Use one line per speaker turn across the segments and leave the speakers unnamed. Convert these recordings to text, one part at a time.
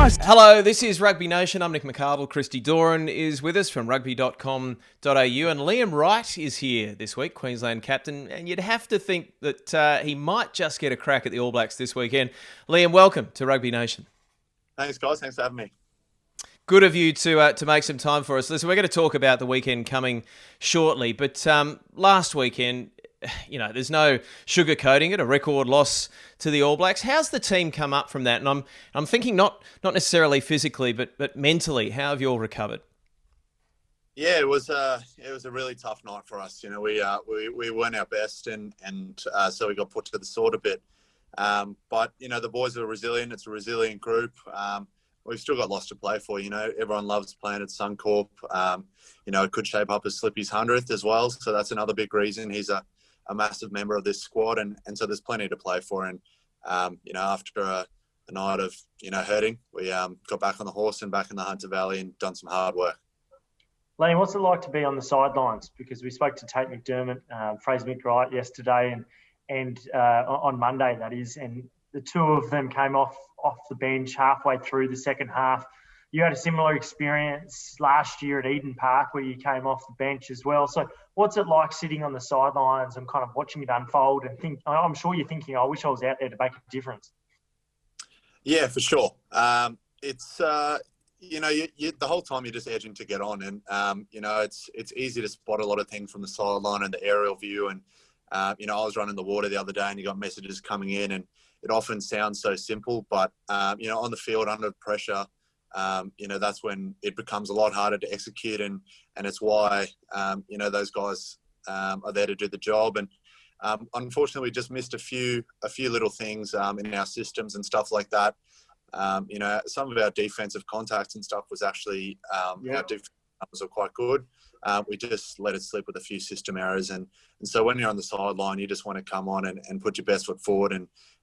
Hello, this is Rugby Nation. I'm Nick McArdle. Christy Doran is with us from Rugby.com.au, and Liam Wright is here this week, Queensland captain. And you'd have to think that he might just get a crack at the All Blacks this weekend. Liam, welcome to Rugby Nation.
Thanks, guys. Thanks for having me.
Good of you to make some time for us. Listen, we're going to talk about the weekend coming shortly, but last weekend, you know, there's no sugarcoating it, a record loss to the All Blacks. How's the team come up from that? And I'm thinking not necessarily physically, but mentally. How have you all recovered?
Yeah, it was a really tough night for us. You know, we weren't our best, and so we got put to the sword a bit. But you know, the boys are resilient. It's a resilient group. We've still got lots to play for. You know, everyone loves playing at Suncorp. You know, it could shape up as Slippy's 100th as well. So that's another big reason. He's a massive member of this squad, and so there's plenty to play for. And you know, after a night of hurting, we got back on the horse and back in the Hunter Valley and done some hard work.
Liam, what's it like to be on the sidelines? Because we spoke to Tate McDermott, Fraser McWright yesterday, and on Monday that is, and the two of them came off the bench halfway through the second half. You had a similar experience last year at Eden Park where you came off the bench as well. So what's it like sitting on the sidelines and kind of watching it unfold and I'm sure you're thinking, I wish I was out there to make a difference.
Yeah, for sure. It's, the whole time you're just edging to get on. And, it's easy to spot a lot of things from the sideline and the aerial view. And, I was running the water the other day and you got messages coming in and it often sounds so simple, but, on the field under pressure, that's when it becomes a lot harder to execute, and it's why those guys are there to do the job. And unfortunately, we just missed a few little things in our systems and stuff like that. Some of our defensive contacts and stuff was actually our defense numbers are quite good. We just let it slip with a few system errors, and so when you're on the sideline, you just want to come on and put your best foot forward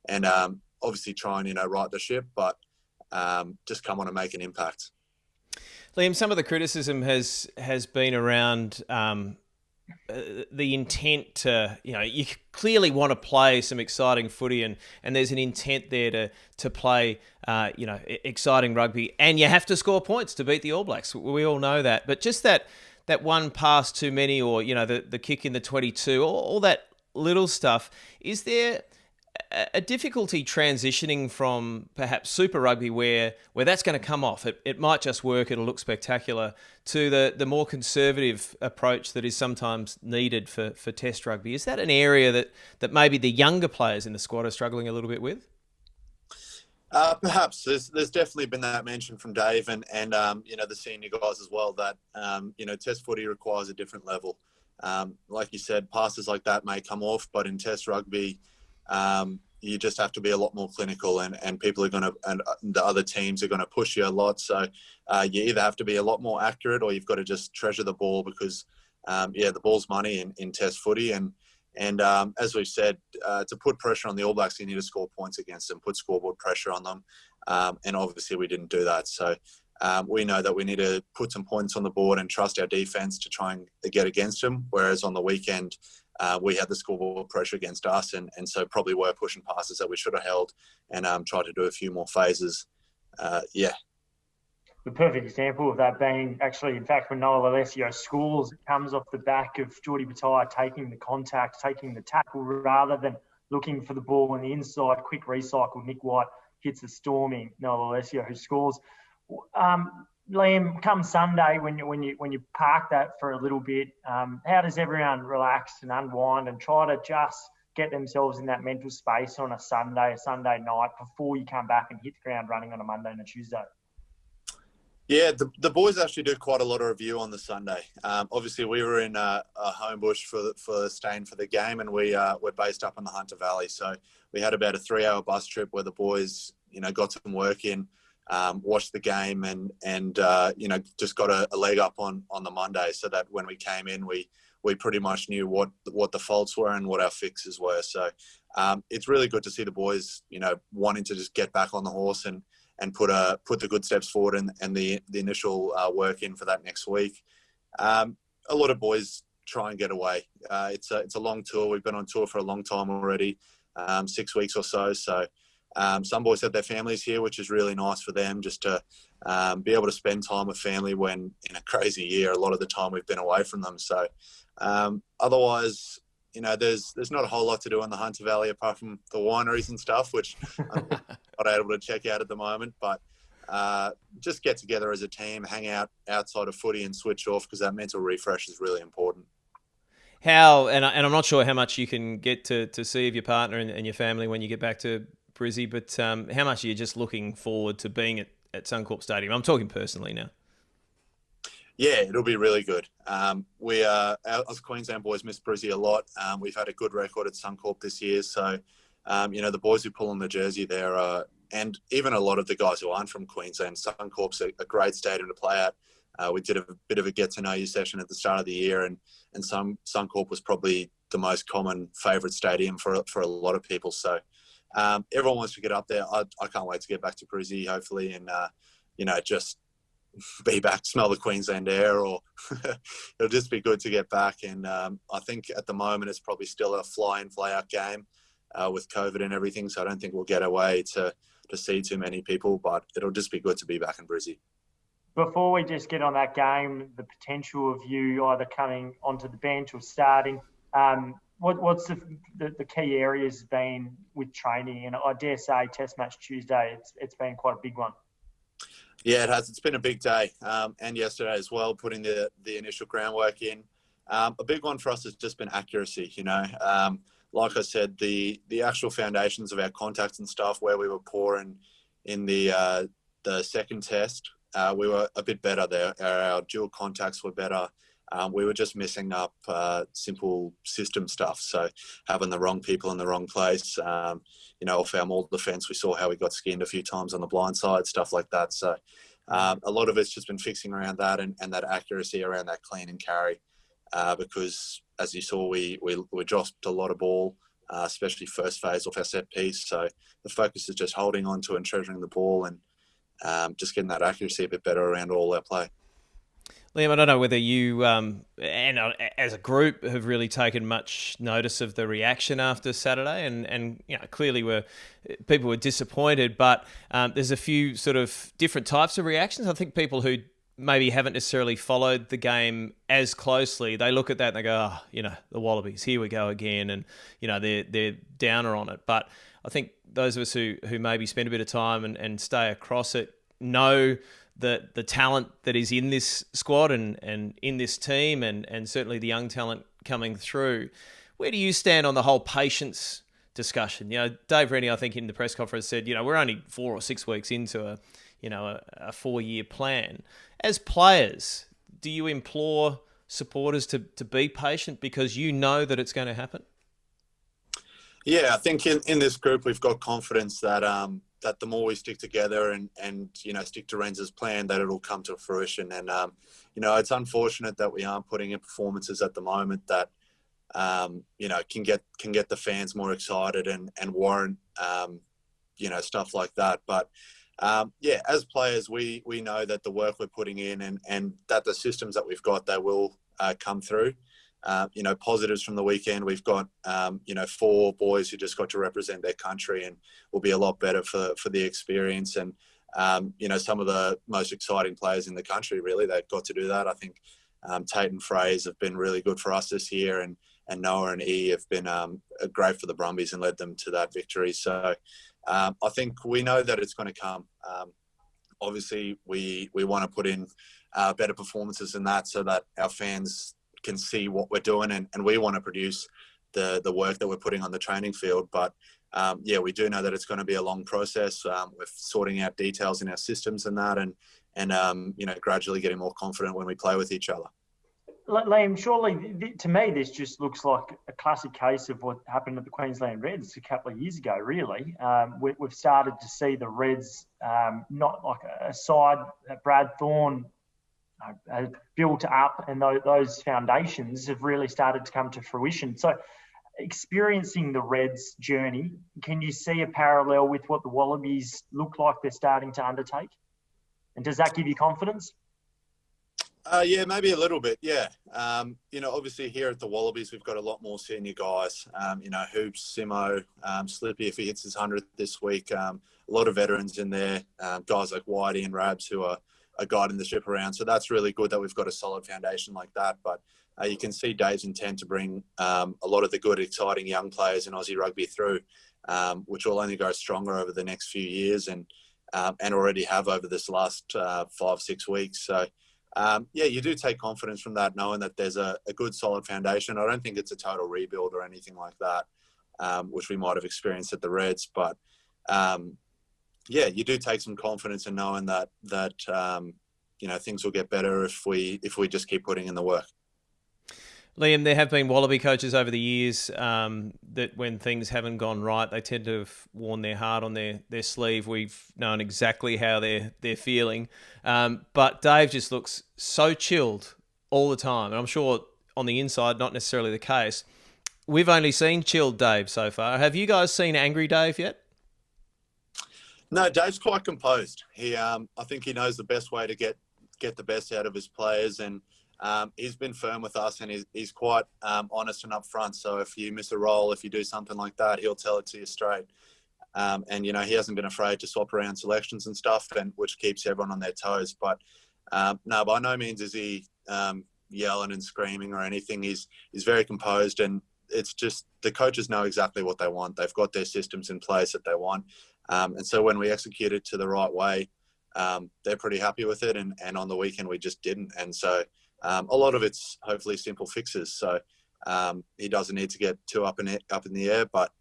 and obviously try and right the ship, but just come on and make an impact.
Liam, some of the criticism has been around the intent to, you clearly want to play some exciting footy and there's an intent there to play, exciting rugby, and you have to score points to beat the All Blacks. We all know that. But just that one pass too many, or, the kick in the 22, all that little stuff, is there a difficulty transitioning from perhaps Super Rugby where that's going to come off? It might just work, it'll look spectacular, to the more conservative approach that is sometimes needed for Test Rugby. Is that an area that maybe the younger players in the squad are struggling a little bit with?
Perhaps. There's definitely been that mention from Dave and the senior guys as well that, Test footy requires a different level. Like you said, passes like that may come off, but in Test Rugby, you just have to be a lot more clinical, and people are going to, and the other teams are going to push you a lot. So you either have to be a lot more accurate, or you've got to just treasure the ball because, the ball's money in Test footy. And as we've said, to put pressure on the All Blacks, you need to score points against them, put scoreboard pressure on them. And obviously we didn't do that. So we know that we need to put some points on the board and trust our defense to try and get against them. Whereas on the weekend, we had the scoreboard pressure against us, and so probably were pushing passes that we should have held and tried to do a few more phases.
The perfect example of that being actually, in fact, when Noah Alessio scores, it comes off the back of Geordie Bataille taking the contact, taking the tackle, rather than looking for the ball on the inside. Quick recycle, Nick White hits the storming Noah Alessio, who scores. Liam, come Sunday, when you park that for a little bit, how does everyone relax and unwind and try to just get themselves in that mental space on a Sunday night before you come back and hit the ground running on a Monday and a Tuesday?
Yeah, the boys actually do quite a lot of review on the Sunday. Obviously, we were in a Homebush for staying for the game, and we're based up in the Hunter Valley. So we had about a 3-hour bus trip where the boys, got some work in, watched the game, and just got a leg up on the Monday, so that when we came in, we pretty much knew what the faults were and what our fixes were. So it's really good to see the boys, wanting to just get back on the horse and put the good steps forward and the initial work in for that next week. A lot of boys try and get away. It's a long tour. We've been on tour for a long time already, 6 weeks or so. So Some boys have their families here, which is really nice for them, just to be able to spend time with family when in a crazy year, a lot of the time we've been away from them. So otherwise, there's not a whole lot to do in the Hunter Valley apart from the wineries and stuff, which I'm not able to check out at the moment. But just get together as a team, hang out outside of footy and switch off, because that mental refresh is really important.
And I'm not sure how much you can get to see of your partner and your family when you get back to Brizzy, but how much are you just looking forward to being at Suncorp Stadium? I'm talking personally now.
Yeah, it'll be really good. We as Queensland boys miss Brizzy a lot. We've had a good record at Suncorp this year, so the boys who pull on the jersey there, and even a lot of the guys who aren't from Queensland, Suncorp's a great stadium to play at. We did a bit of a get-to-know-you session at the start of the year, and Suncorp was probably the most common favourite stadium for a lot of people. So everyone wants to get up there. I can't wait to get back to Brizzy, hopefully, and just be back, smell the Queensland air, or it'll just be good to get back. And I think at the moment it's probably still a fly-in, fly-out game with COVID and everything, so I don't think we'll get away to see too many people, but it'll just be good to be back in Brizzy.
Before we just get on that game, the potential of you either coming onto the bench or starting, what's the key areas been with training? And I dare say Test Match Tuesday, it's been quite a big one.
Yeah, it has. It's been a big day, and yesterday as well, putting the initial groundwork in. A big one for us has just been accuracy, like I said, the actual foundations of our contacts and stuff, where we were poor in the second test, we were a bit better there. Our dual contacts were better. We were just messing up simple system stuff. So having the wrong people in the wrong place, off our maul defence, we saw how we got skinned a few times on the blind side, stuff like that. So a lot of it's just been fixing around that and that accuracy around that clean and carry, because as you saw, we dropped a lot of ball, especially first phase off our set piece. So the focus is just holding on to and treasuring the ball and just getting that accuracy a bit better around all our play.
Liam, I don't know whether you and as a group have really taken much notice of the reaction after Saturday, and clearly people were disappointed, but there's a few sort of different types of reactions. I think people who maybe haven't necessarily followed the game as closely, they look at that and they go, the Wallabies, here we go again, and they're downer on it. But I think those of us who maybe spend a bit of time and stay across it know the talent that is in this squad and in this team, and certainly the young talent coming through. Where do you stand on the whole patience discussion? Dave Rennie, I think in the press conference said, we're only 4 or 6 weeks into a 4-year plan. As players, do you implore supporters to be patient because you know that it's going to happen? Yeah,
I think in this group we've got confidence that that the more we stick together and stick to Renz's plan, that it'll come to fruition. And it's unfortunate that we aren't putting in performances at the moment that can get the fans more excited and warrant stuff like that. But as players, we know that the work we're putting in and that the systems that we've got, they will come through. Positives from the weekend, we've got 4 boys who just got to represent their country and will be a lot better for the experience. And some of the most exciting players in the country, really, that got to do that. I think Tate and Fraze have been really good for us this year, and Noah and E have been great for the Brumbies and led them to that victory. So I think we know that it's going to come. Obviously, we want to put in better performances than that so that our fans can see what we're doing, and we want to produce the work that we're putting on the training field. But we do know that it's going to be a long process. We're sorting out details in our systems and that, and gradually getting more confident when we play with each other.
Liam, surely to me this just looks like a classic case of what happened at the Queensland Reds a couple of years ago, really. We've started to see the Reds not like a side that Brad Thorne built up, and those foundations have really started to come to fruition. So experiencing the Reds journey, can you see a parallel with what the Wallabies look like they're starting to undertake? And does that give you confidence?
Yeah, maybe a little bit. Yeah. Obviously here at the Wallabies, we've got a lot more senior guys. Hoops, Simo, Slippy, if he hits his 100th this week. A lot of veterans in there. Guys like Whitey and Rabs who are guiding the ship around. So that's really good that we've got a solid foundation like that. But you can see Dave's intent to bring a lot of the good, exciting young players in Aussie rugby through, which will only go stronger over the next few years and already have over this last 5-6 weeks. So, you do take confidence from that, knowing that there's a good, solid foundation. I don't think it's a total rebuild or anything like that, which we might have experienced at the Reds. But, you do take some confidence in knowing that things will get better if we just keep putting in the work.
Liam, there have been Wallaby coaches over the years that when things haven't gone right, they tend to have worn their heart on their sleeve. We've known exactly how they're feeling. But Dave just looks so chilled all the time. And I'm sure on the inside, not necessarily the case. We've only seen chilled Dave so far. Have you guys seen angry Dave yet?
No, Dave's quite composed. I think he knows the best way to get the best out of his players, and he's been firm with us, and he's quite honest and upfront. So if you miss a roll, if you do something like that, he'll tell it to you straight. He hasn't been afraid to swap around selections and stuff, and which keeps everyone on their toes. But no, by no means is he yelling and screaming or anything. He's very composed, and it's just the coaches know exactly what they want. They've got their systems in place that they want. And so when we execute it to the right way, they're pretty happy with it. And on the weekend, we just didn't. And so a lot of it's hopefully simple fixes. So he doesn't need to get too up in the air. But,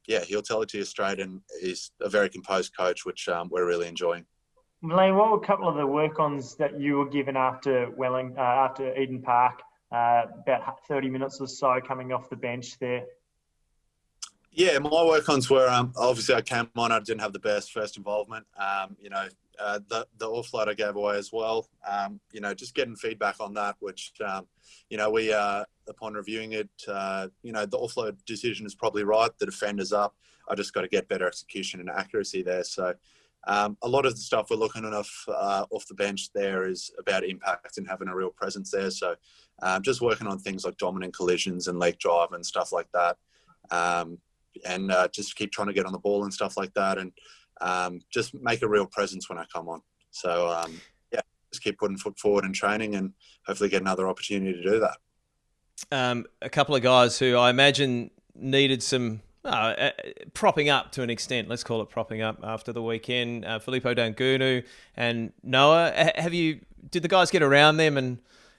he'll tell it to you straight. And he's a very composed coach, which we're really enjoying.
Liam, what were a couple of the work-ons that you were given after Eden Park? About 30 minutes or so coming off the bench there.
Yeah, my work-ons were obviously I came on. I didn't have the best first involvement. The offload I gave away as well. Just getting feedback on that, which we upon reviewing it, the offload decision is probably right. The defender's up. I just got to get better execution and accuracy there. So a lot of the stuff we're looking at off the bench there is about impact and having a real presence there. So just working on things like dominant collisions and leg drive and stuff like that. And just keep trying to get on the ball and stuff like that, and just make a real presence when I come on. So, just keep putting foot forward in training and hopefully get another opportunity to do that.
A couple of guys who I imagine needed some propping up to an extent, let's call it propping up after the weekend, Filippo Dangunu and Noah. Did the guys get around them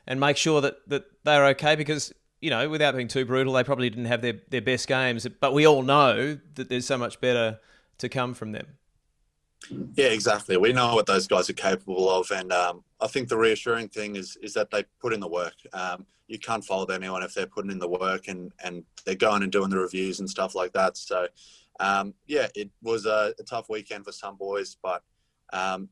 and make sure that they're okay? Because without being too brutal, they probably didn't have their best games. But we all know that there's so much better to come from them.
Yeah, exactly. We know what those guys are capable of. And I think the reassuring thing is that they put in the work. You can't fault anyone if they're putting in the work and they're going and doing the reviews and stuff like that. So, it was a tough weekend for some boys, but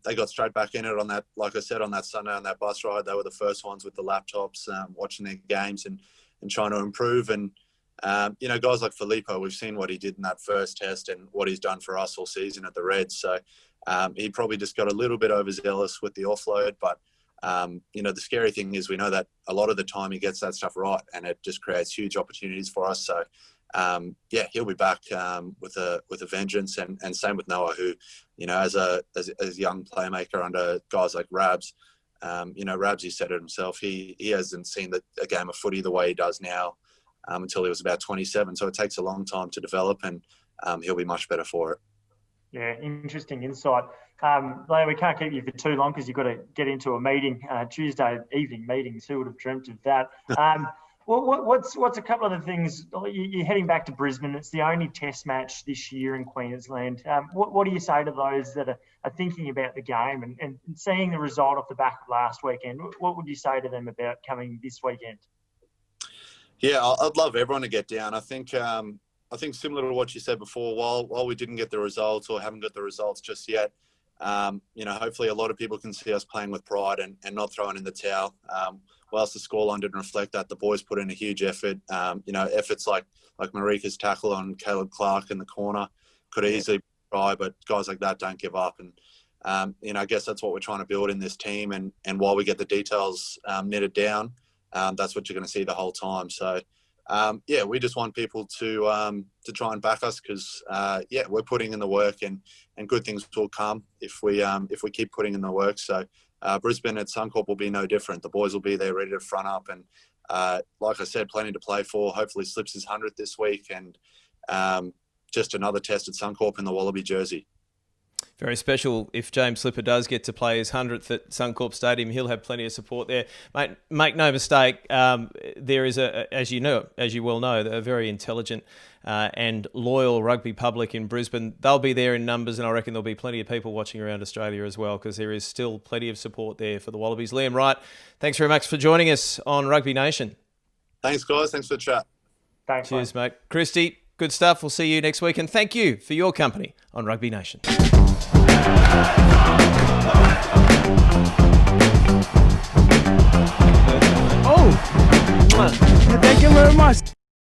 they got straight back in it on that, like I said, on that Sunday on that bus ride. They were the first ones with the laptops, watching their games and trying to improve. And, guys like Filippo, we've seen what he did in that first test and what he's done for us all season at the Reds. So he probably just got a little bit overzealous with the offload. But, the scary thing is we know that a lot of the time he gets that stuff right and it just creates huge opportunities for us. So, he'll be back with a vengeance. And same with Noah, who, as a young playmaker under guys like Rabs, Rabs, he said it himself. He hasn't seen a game of footy the way he does now until he was about 27. So it takes a long time to develop, and he'll be much better for it.
Yeah, interesting insight. Leo, we can't keep you for too long because you've got to get into a meeting, Tuesday evening meetings. Who would have dreamt of that? What's a couple of the things? You're heading back to Brisbane. It's the only test match this year in Queensland. What do you say to those that are thinking about the game and seeing the result off the back of last weekend? What would you say to them about coming this weekend?
Yeah, I'd love everyone to get down. I think similar to what you said before, while we didn't get the results or haven't got the results just yet, hopefully a lot of people can see us playing with pride and not throwing in the towel. Whilst the scoreline didn't reflect that, the boys put in a huge effort. Efforts like Marika's tackle on Caleb Clark in the corner could easily try, but guys like that don't give up. And I guess that's what we're trying to build in this team. And while we get the details knitted down, that's what you're going to see the whole time. So, we just want people to try and back us because, we're putting in the work and good things will come if we keep putting in the work. So Brisbane at Suncorp will be no different. The boys will be there ready to front up. And like I said, plenty to play for. Hopefully slips his 100th this week and just another test at Suncorp in the Wallaby jersey.
Very special if James Slipper does get to play his 100th at Suncorp Stadium. He'll have plenty of support there. Mate, make no mistake, there is, as you well know, a very intelligent and loyal rugby public in Brisbane. They'll be there in numbers, and I reckon there'll be plenty of people watching around Australia as well because there is still plenty of support there for the Wallabies. Liam Wright, thanks very much for joining us on Rugby Nation.
Thanks, guys. Thanks for the chat.
Thanks,
Cheers, mate. Christy, good stuff. We'll see you next week, and thank you for your company on Rugby Nation.
Thank you very much.